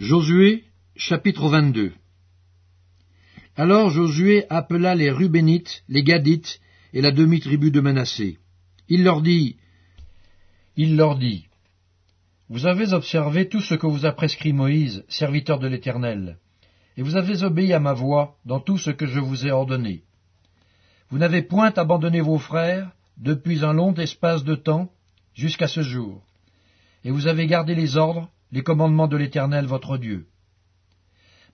Josué, chapitre 22. Alors Josué appela les Rubénites, les Gadites et la demi-tribu de Manassé. Il leur dit, Vous avez observé tout ce que vous a prescrit Moïse, serviteur de l'Éternel, et vous avez obéi à ma voix dans tout ce que je vous ai ordonné. Vous n'avez point abandonné vos frères depuis un long espace de temps jusqu'à ce jour, et vous avez gardé les ordres, les commandements de l'Éternel votre Dieu.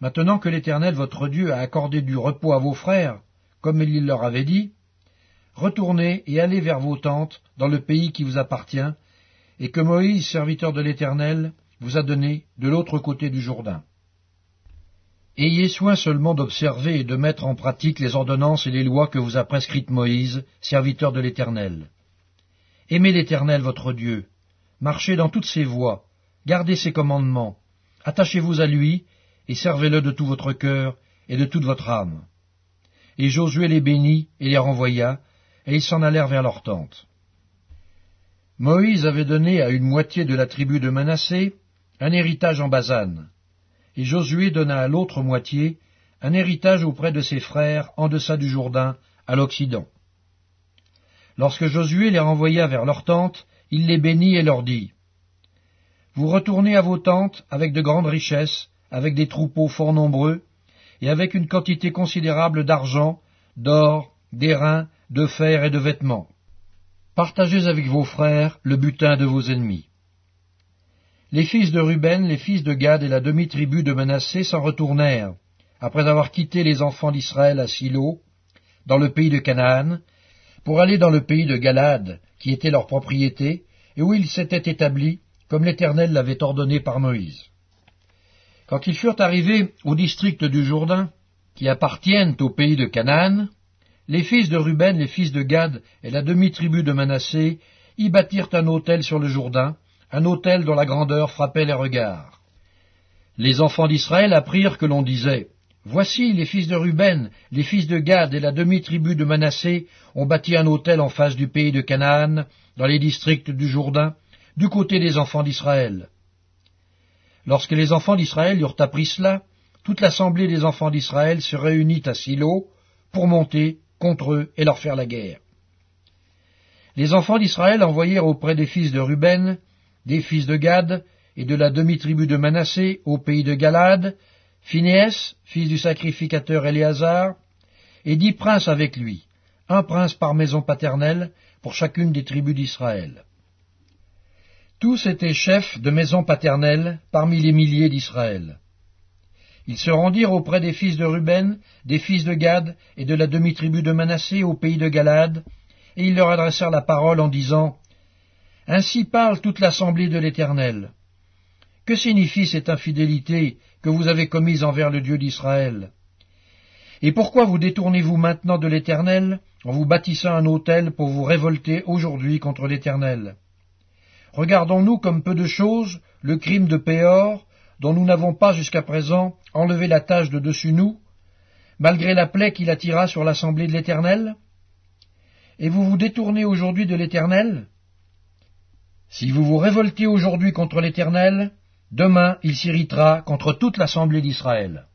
Maintenant que l'Éternel votre Dieu a accordé du repos à vos frères, comme il leur avait dit, retournez et allez vers vos tentes dans le pays qui vous appartient, et que Moïse, serviteur de l'Éternel, vous a donné de l'autre côté du Jourdain. Ayez soin seulement d'observer et de mettre en pratique les ordonnances et les lois que vous a prescrites Moïse, serviteur de l'Éternel. Aimez l'Éternel votre Dieu, marchez dans toutes ses voies, gardez ses commandements, attachez-vous à lui, et servez-le de tout votre cœur et de toute votre âme. Et Josué les bénit et les renvoya, et ils s'en allèrent vers leur tente. Moïse avait donné à une moitié de la tribu de Manassé un héritage en Basane, et Josué donna à l'autre moitié un héritage auprès de ses frères en deçà du Jourdain, à l'Occident. Lorsque Josué les renvoya vers leur tente, il les bénit et leur dit, Vous retournez à vos tentes avec de grandes richesses, avec des troupeaux fort nombreux, et avec une quantité considérable d'argent, d'or, d'airain, de fer et de vêtements. Partagez avec vos frères le butin de vos ennemis. Les fils de Ruben, les fils de Gad et la demi-tribu de Manassé s'en retournèrent, après avoir quitté les enfants d'Israël à Silo, dans le pays de Canaan, pour aller dans le pays de Galad, qui était leur propriété, et où ils s'étaient établis, comme l'Éternel l'avait ordonné par Moïse. Quand ils furent arrivés au district du Jourdain, qui appartiennent au pays de Canaan, les fils de Ruben, les fils de Gad et la demi-tribu de Manassé y bâtirent un autel sur le Jourdain, un autel dont la grandeur frappait les regards. Les enfants d'Israël apprirent que l'on disait, « Voici les fils de Ruben, les fils de Gad et la demi-tribu de Manassé ont bâti un autel en face du pays de Canaan, dans les districts du Jourdain, du côté des enfants d'Israël. » Lorsque les enfants d'Israël eurent appris cela, toute l'assemblée des enfants d'Israël se réunit à Silo pour monter contre eux et leur faire la guerre. Les enfants d'Israël envoyèrent auprès des fils de Ruben, des fils de Gad et de la demi-tribu de Manassé au pays de Galad, Phinéas, fils du sacrificateur Éléazar, et 10 princes avec lui, un prince par maison paternelle pour chacune des tribus d'Israël. Tous étaient chefs de maison paternelle parmi les milliers d'Israël. Ils se rendirent auprès des fils de Ruben, des fils de Gad et de la demi-tribu de Manassé au pays de Galad, et ils leur adressèrent la parole en disant, « Ainsi parle toute l'assemblée de l'Éternel. Que signifie cette infidélité que vous avez commise envers le Dieu d'Israël? Et pourquoi vous détournez-vous maintenant de l'Éternel en vous bâtissant un autel pour vous révolter aujourd'hui contre l'Éternel? Regardons-nous comme peu de choses le crime de Péor, dont nous n'avons pas jusqu'à présent enlevé la tache de dessus nous, malgré la plaie qu'il attira sur l'assemblée de l'Éternel? Et vous vous détournez aujourd'hui de l'Éternel? Si vous vous révoltez aujourd'hui contre l'Éternel, demain il s'irritera contre toute l'assemblée d'Israël.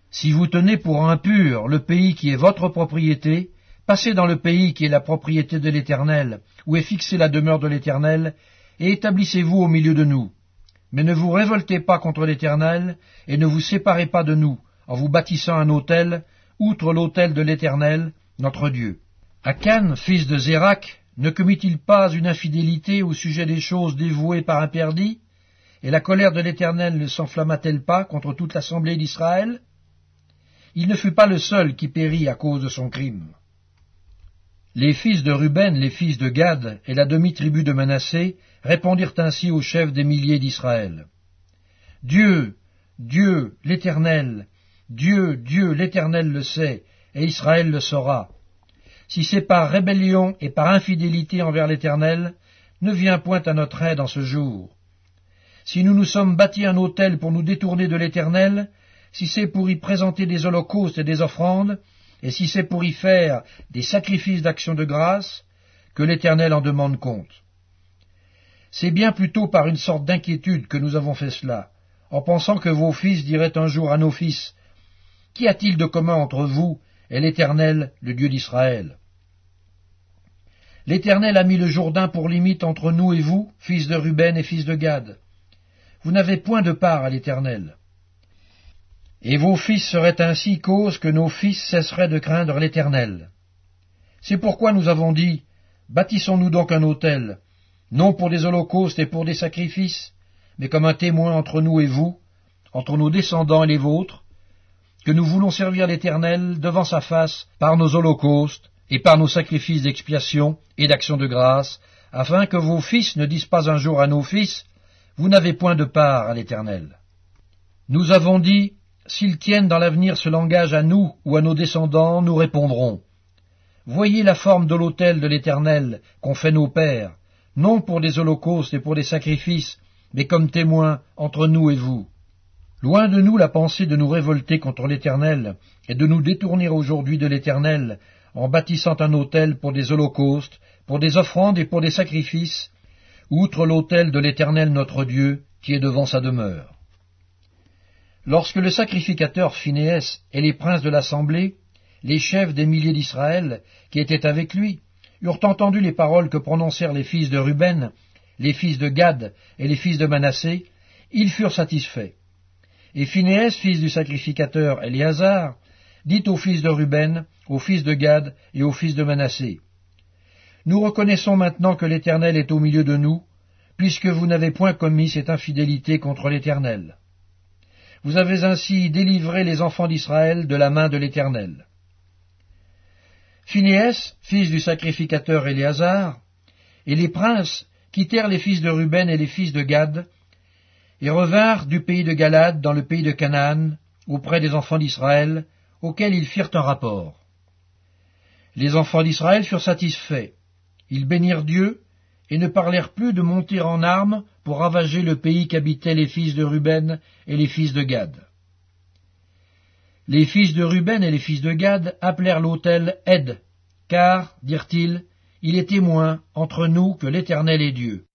Si vous tenez pour impur le pays qui est votre propriété, passez dans le pays qui est la propriété de l'Éternel, où est fixée la demeure de l'Éternel, et établissez-vous au milieu de nous. Mais ne vous révoltez pas contre l'Éternel, et ne vous séparez pas de nous, en vous bâtissant un autel, outre l'autel de l'Éternel, notre Dieu. Akan, fils de Zérak, ne commit-il pas une infidélité au sujet des choses dévouées par un perdit, et la colère de l'Éternel ne s'enflamma-t-elle pas contre toute l'assemblée d'Israël? Il ne fut pas le seul qui périt à cause de son crime. Les fils de Ruben, les fils de Gad et la demi-tribu de Manassé répondirent ainsi aux chefs des milliers d'Israël. Dieu, Dieu, l'Éternel, Dieu, Dieu, l'Éternel le sait, et Israël le saura. Si c'est par rébellion et par infidélité envers l'Éternel, ne viens point à notre aide en ce jour. Si nous nous sommes bâtis un autel pour nous détourner de l'Éternel, si c'est pour y présenter des holocaustes et des offrandes, et si c'est pour y faire des sacrifices d'action de grâce, que l'Éternel en demande compte. C'est bien plutôt par une sorte d'inquiétude que nous avons fait cela, en pensant que vos fils diraient un jour à nos fils, « Qu'y a-t-il de commun entre vous et l'Éternel, le Dieu d'Israël ?» L'Éternel a mis le Jourdain pour limite entre nous et vous, fils de Ruben et fils de Gad. Vous n'avez point de part à l'Éternel. Et vos fils seraient ainsi cause que nos fils cesseraient de craindre l'Éternel. C'est pourquoi nous avons dit, bâtissons-nous donc un autel, non pour des holocaustes et pour des sacrifices, mais comme un témoin entre nous et vous, entre nos descendants et les vôtres, que nous voulons servir l'Éternel devant sa face par nos holocaustes et par nos sacrifices d'expiation et d'action de grâce, afin que vos fils ne disent pas un jour à nos fils, vous n'avez point de part à l'Éternel. Nous avons dit, s'ils tiennent dans l'avenir ce langage à nous ou à nos descendants, nous répondrons. Voyez la forme de l'autel de l'Éternel qu'ont fait nos pères, non pour des holocaustes et pour des sacrifices, mais comme témoins entre nous et vous. Loin de nous la pensée de nous révolter contre l'Éternel et de nous détourner aujourd'hui de l'Éternel en bâtissant un autel pour des holocaustes, pour des offrandes et pour des sacrifices, outre l'autel de l'Éternel notre Dieu qui est devant sa demeure. Lorsque le sacrificateur Phinéas et les princes de l'assemblée, les chefs des milliers d'Israël qui étaient avec lui, eurent entendu les paroles que prononcèrent les fils de Ruben, les fils de Gad et les fils de Manassé, ils furent satisfaits. Et Phinéas, fils du sacrificateur Éléazar, dit aux fils de Ruben, aux fils de Gad et aux fils de Manassé, « Nous reconnaissons maintenant que l'Éternel est au milieu de nous, puisque vous n'avez point commis cette infidélité contre l'Éternel. Vous avez ainsi délivré les enfants d'Israël de la main de l'Éternel. » Phinéas, fils du sacrificateur Éléazar, et les princes quittèrent les fils de Ruben et les fils de Gad, et revinrent du pays de Galad dans le pays de Canaan, auprès des enfants d'Israël, auxquels ils firent un rapport. Les enfants d'Israël furent satisfaits. Ils bénirent Dieu, et ne parlèrent plus de monter en armes pour ravager le pays qu'habitaient les fils de Ruben et les fils de Gad. Les fils de Ruben et les fils de Gad appelèrent l'autel Ed, car, dirent-ils, il est témoin entre nous que l'Éternel est Dieu.